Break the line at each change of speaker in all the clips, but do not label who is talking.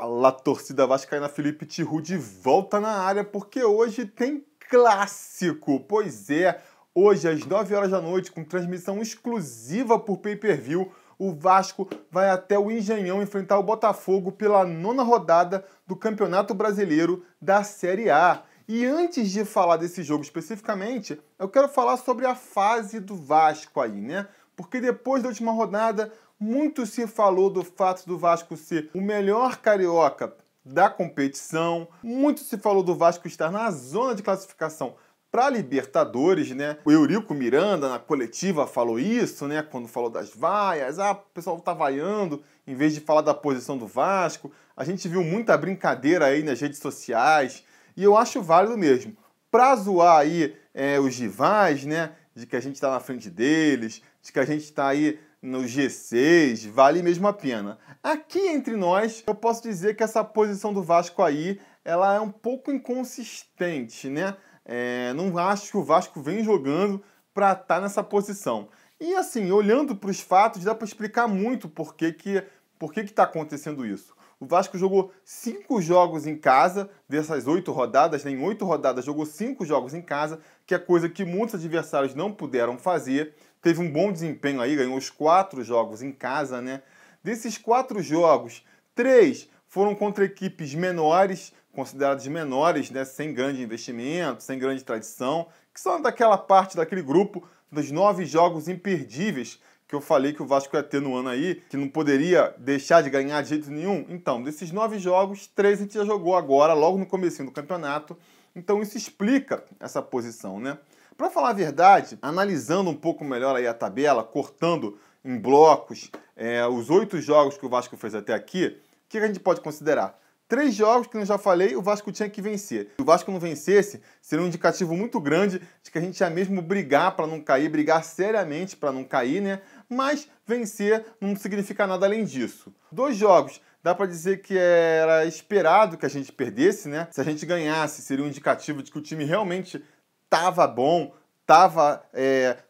Fala, torcida vascaína, Felipe Tiru de volta na área, porque hoje tem clássico. Pois é, hoje às 9 horas da noite, com transmissão exclusiva por pay-per-view, o Vasco vai até o Engenhão enfrentar o Botafogo pela 9ª rodada do Campeonato Brasileiro da Série A. E antes de falar desse jogo especificamente, eu quero falar sobre a fase do Vasco aí, né? Porque depois da última rodada, muito se falou do fato do Vasco ser o melhor carioca da competição, muito se falou do Vasco estar na zona de classificação para Libertadores, né? O Eurico Miranda, na coletiva, falou isso, né? Quando falou das vaias, o pessoal tá vaiando, em vez de falar da posição do Vasco. A gente viu muita brincadeira aí nas redes sociais, e eu acho válido mesmo. Pra zoar aí os rivais, né? De que a gente tá na frente deles, de que a gente tá aí no G6, vale mesmo a pena. Aqui entre nós, eu posso dizer que essa posição do Vasco aí, ela é um pouco inconsistente, né? Não acho que o Vasco vem jogando para estar nessa posição. E assim, olhando para os fatos, dá para explicar muito por que está acontecendo isso. O Vasco jogou 5 jogos em casa, dessas 8 rodadas, né? Em 8 rodadas jogou 5 jogos em casa, que é coisa que muitos adversários não puderam fazer. Teve um bom desempenho aí, ganhou os 4 jogos em casa, né? Desses 4 jogos, 3 foram contra equipes menores, consideradas menores, né? Sem grande investimento, sem grande tradição, que são daquela parte, daquele grupo dos 9 jogos imperdíveis que eu falei que o Vasco ia ter no ano aí, que não poderia deixar de ganhar de jeito nenhum. Então, desses 9 jogos, 3 a gente já jogou agora, logo no comecinho do campeonato. Então, isso explica essa posição, né? Para falar a verdade, analisando um pouco melhor aí a tabela, cortando em blocos os 8 jogos que o Vasco fez até aqui, o que a gente pode considerar? 3 jogos que eu já falei, o Vasco tinha que vencer. Se o Vasco não vencesse, seria um indicativo muito grande de que a gente ia mesmo brigar para não cair, brigar seriamente para não cair, né? Mas vencer não significa nada além disso. 2 jogos, dá para dizer que era esperado que a gente perdesse, né? Se a gente ganhasse, seria um indicativo de que o time realmente estava bom, estava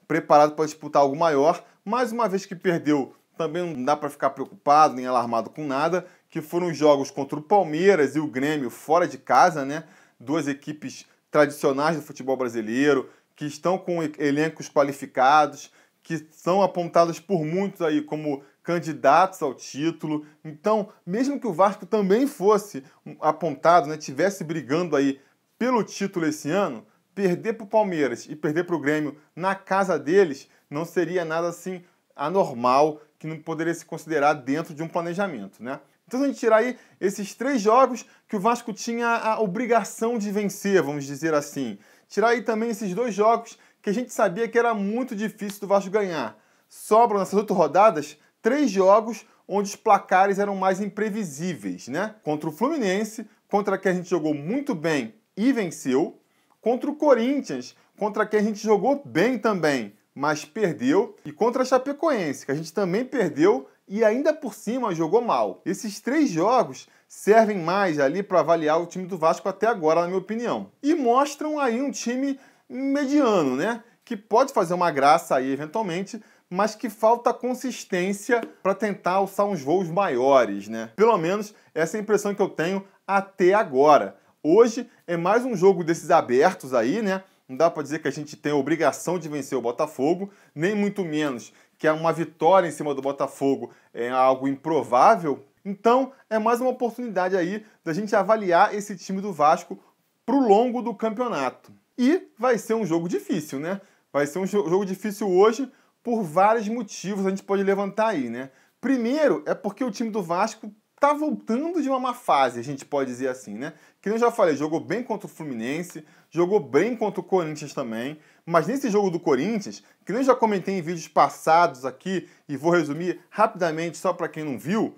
preparado para disputar algo maior. Mais uma vez que perdeu, também não dá para ficar preocupado nem alarmado com nada, que foram os jogos contra o Palmeiras e o Grêmio fora de casa, né? 2 equipes tradicionais do futebol brasileiro, que estão com elencos qualificados, que são apontados por muitos aí como candidatos ao título. Então, mesmo que o Vasco também fosse apontado, né, tivesse brigando aí pelo título esse ano, perder para o Palmeiras e perder para o Grêmio na casa deles não seria nada assim anormal, que não poderia se considerar dentro de um planejamento, né? Então, se a gente tirar aí esses 3 jogos que o Vasco tinha a obrigação de vencer, vamos dizer assim. Tirar aí também esses 2 jogos que a gente sabia que era muito difícil do Vasco ganhar. Sobram nessas 8 rodadas 3 jogos onde os placares eram mais imprevisíveis, né? Contra o Fluminense, contra quem a gente jogou muito bem e venceu. Contra o Corinthians, contra quem a gente jogou bem também, mas perdeu. E contra a Chapecoense, que a gente também perdeu e ainda por cima jogou mal. Esses 3 jogos servem mais ali para avaliar o time do Vasco até agora, na minha opinião. E mostram aí um time mediano, né? Que pode fazer uma graça aí eventualmente, mas que falta consistência para tentar alçar uns voos maiores, né? Pelo menos essa é a impressão que eu tenho até agora. Hoje é mais um jogo desses abertos aí, né? Não dá para dizer que a gente tem a obrigação de vencer o Botafogo, nem muito menos que uma vitória em cima do Botafogo é algo improvável. Então, é mais uma oportunidade aí da gente avaliar esse time do Vasco pro longo do campeonato. E vai ser um jogo difícil, né? Vai ser um jogo difícil hoje por vários motivos a gente pode levantar aí, né? Primeiro, é porque o time do Vasco tá voltando de uma má fase, a gente pode dizer assim, né? Que eu já falei, jogou bem contra o Fluminense, jogou bem contra o Corinthians também, mas nesse jogo do Corinthians, que eu já comentei em vídeos passados aqui, e vou resumir rapidamente só para quem não viu,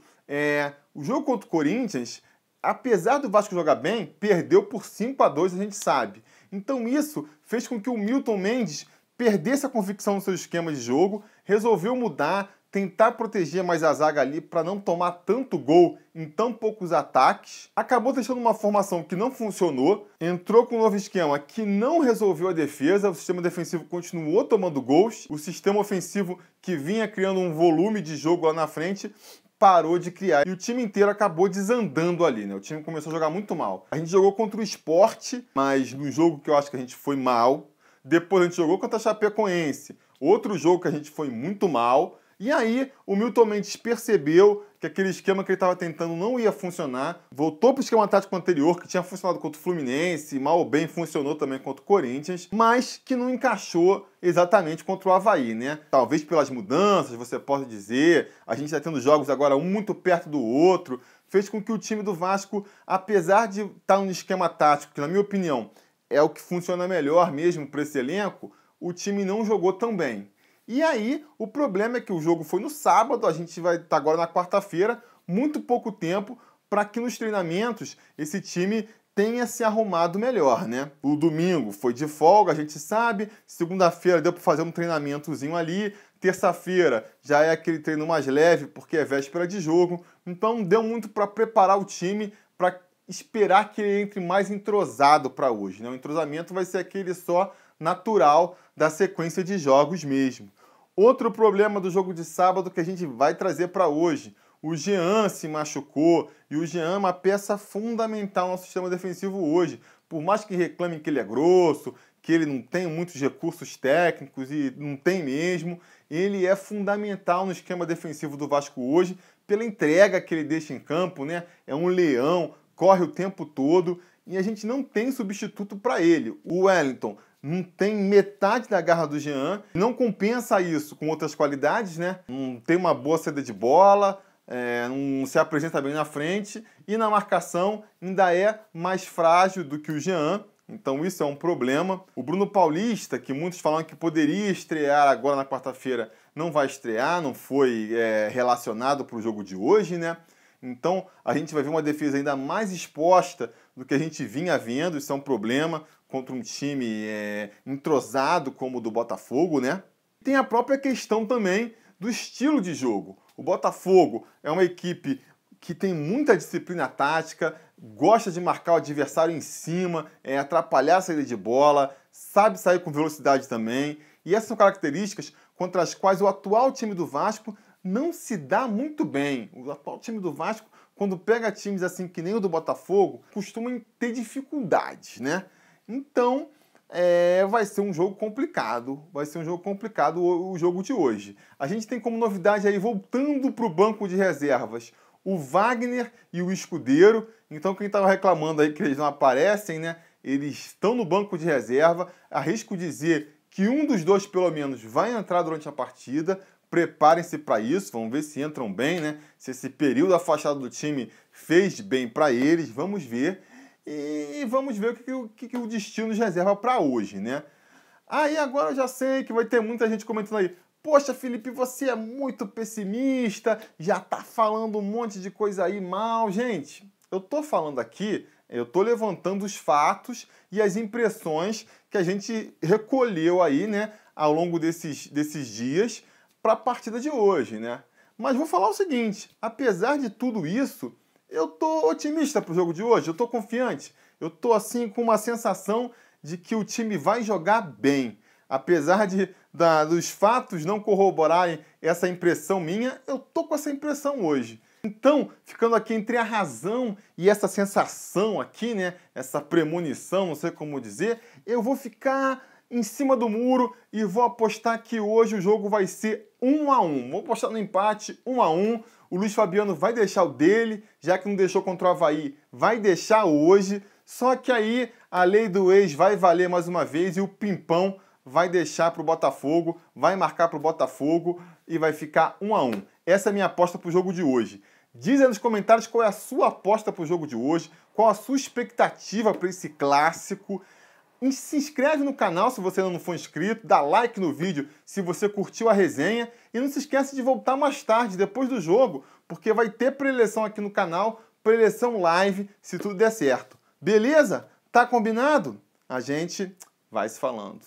o jogo contra o Corinthians, apesar do Vasco jogar bem, perdeu por 5-2, a gente sabe. Então isso fez com que o Milton Mendes perdesse a convicção no seu esquema de jogo, resolveu mudar, tentar proteger mais a zaga ali para não tomar tanto gol em tão poucos ataques. Acabou deixando uma formação que não funcionou, entrou com um novo esquema que não resolveu a defesa, o sistema defensivo continuou tomando gols, o sistema ofensivo que vinha criando um volume de jogo lá na frente parou de criar. E o time inteiro acabou desandando ali, né? O time começou a jogar muito mal. A gente jogou contra o Sport, mas no jogo que eu acho que a gente foi mal. Depois a gente jogou contra a Chapecoense. Outro jogo que a gente foi muito mal. E aí o Milton Mendes percebeu que aquele esquema que ele estava tentando não ia funcionar. Voltou para o esquema tático anterior, que tinha funcionado contra o Fluminense, mal ou bem funcionou também contra o Corinthians, mas que não encaixou exatamente contra o Avaí, né? Talvez pelas mudanças, você pode dizer, a gente está tendo jogos agora um muito perto do outro, fez com que o time do Vasco, apesar de estar num esquema tático, que na minha opinião é o que funciona melhor mesmo para esse elenco, o time não jogou tão bem. E aí, o problema é que o jogo foi no sábado, a gente vai estar agora na quarta-feira, muito pouco tempo para que nos treinamentos esse time tenha se arrumado melhor, né? O domingo foi de folga, a gente sabe, segunda-feira deu para fazer um treinamentozinho ali, terça-feira já é aquele treino mais leve, porque é véspera de jogo, então não deu muito para preparar o time para esperar que ele entre mais entrosado para hoje, né? O entrosamento vai ser aquele só natural da sequência de jogos mesmo. Outro problema do jogo de sábado que a gente vai trazer para hoje. O Jean se machucou e o Jean é uma peça fundamental no nosso sistema defensivo hoje. Por mais que reclamem que ele é grosso, que ele não tem muitos recursos técnicos e não tem mesmo, ele é fundamental no esquema defensivo do Vasco hoje pela entrega que ele deixa em campo, né? É um leão, corre o tempo todo e a gente não tem substituto para ele. O Wellington não tem metade da garra do Jean, não compensa isso com outras qualidades, né? Não tem uma boa saída de bola, não se apresenta bem na frente e na marcação ainda é mais frágil do que o Jean, então isso é um problema. O Bruno Paulista, que muitos falam que poderia estrear agora na quarta-feira, não vai estrear, não foi relacionado para o jogo de hoje, né? Então a gente vai ver uma defesa ainda mais exposta do que a gente vinha vendo, isso é um problema contra um time entrosado como o do Botafogo, né? Tem a própria questão também do estilo de jogo. O Botafogo é uma equipe que tem muita disciplina tática, gosta de marcar o adversário em cima, atrapalhar a saída de bola, sabe sair com velocidade também. E essas são características contra as quais o atual time do Vasco não se dá muito bem. O atual time do Vasco, quando pega times assim que nem o do Botafogo, costuma ter dificuldades, né? Então, vai ser um jogo complicado. Vai ser um jogo complicado o jogo de hoje. A gente tem como novidade aí, voltando para o banco de reservas, o Wagner e o Escudeiro. Então, quem estava reclamando aí que eles não aparecem, né? Eles estão no banco de reserva. Arrisco dizer que um dos dois, pelo menos, vai entrar durante a partida. Preparem-se para isso, vamos ver se entram bem, né? Se esse período afastado do time fez bem para eles, vamos ver. E vamos ver o que o destino nos reserva para hoje, né? Aí agora eu já sei que vai ter muita gente comentando aí, poxa, Felipe, você é muito pessimista, já tá falando um monte de coisa aí mal. Gente, eu tô falando aqui, eu tô levantando os fatos e as impressões que a gente recolheu aí, né, ao longo desses dias para a partida de hoje, né? Mas vou falar o seguinte, apesar de tudo isso, eu tô otimista pro jogo de hoje, eu tô confiante, eu tô assim com uma sensação de que o time vai jogar bem. Apesar dos fatos não corroborarem essa impressão minha, eu tô com essa impressão hoje. Então, ficando aqui entre a razão e essa sensação aqui, né, essa premonição, não sei como dizer, eu vou ficar em cima do muro e vou apostar que hoje o jogo vai ser 1-1. Vou apostar no empate 1-1. O Luiz Fabiano vai deixar o dele, já que não deixou contra o Avaí, vai deixar hoje. Só que aí a lei do ex vai valer mais uma vez e o Pimpão vai deixar para o Botafogo, vai marcar para o Botafogo e vai ficar 1-1. Essa é a minha aposta para o jogo de hoje. Diz aí nos comentários qual é a sua aposta para o jogo de hoje, qual a sua expectativa para esse clássico. Se inscreve no canal se você ainda não for inscrito, dá like no vídeo se você curtiu a resenha e não se esquece de voltar mais tarde, depois do jogo, porque vai ter pré-eleição aqui no canal, pré-eleição live, se tudo der certo. Beleza? Tá combinado? A gente vai se falando.